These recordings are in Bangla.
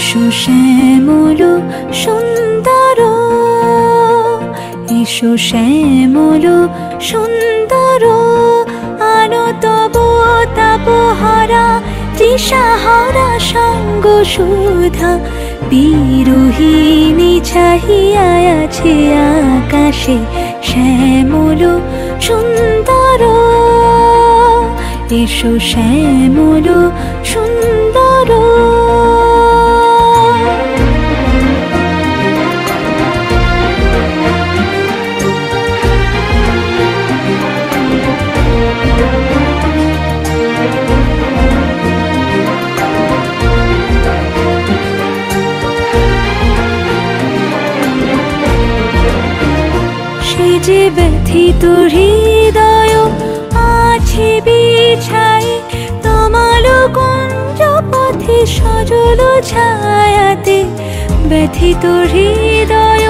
এসো শ্যামল সুন্দর, এসো শ্যামল সুন্দর, আনো তব তাপহারা তৃষাহারা সঙ্গ সুধা। বিরোহিণী চাহিয়া আছে আকাশে শ্যামল সুন্দর, এসো শ্যামল সুন্দর। যে ব্যথিত হৃদয় আছে বিছাই, তমাল কুঞ্জ পথে সজল ছায়াতে। ব্যথিত হৃদয়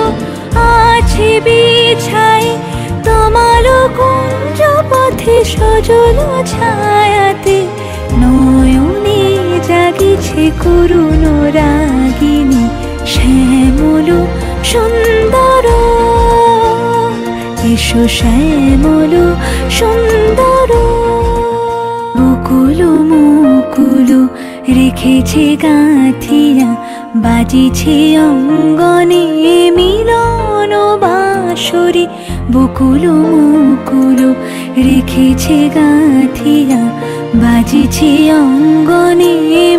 আছে বিছাই, তমাল কুঞ্জ পথে সজল ছায়াতে। নয়নে জাগিছে করুণ রাগিনী শ্যামল সুন্দর, এসো শ্যামল সুন্দর। বকুল মুকুল রেখেছে গাঁথিয়া, বাজিছে অঙ্গনে মিলন বাঁশরি। বকুল মুকুল রেখেছে গাঁথিয়া, বাজিছে অঙ্গনে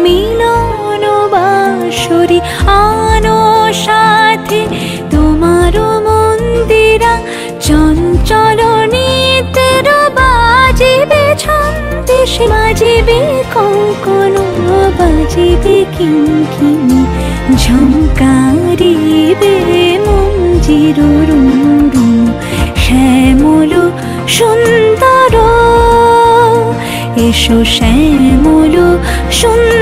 মিলন বাঁশরি। আনো সাথে তোমার মন্দিরা, চঞ্চল নিতের বাজিবে ছন্দেশ, বাজিবে কঙ্কণ, বাজিবে কিঙ্কিণী, ঝঙ্কারিবে মঞ্জির রুরু। শ্যামল সুন্দর, এসো শ্যামল সুন্দর।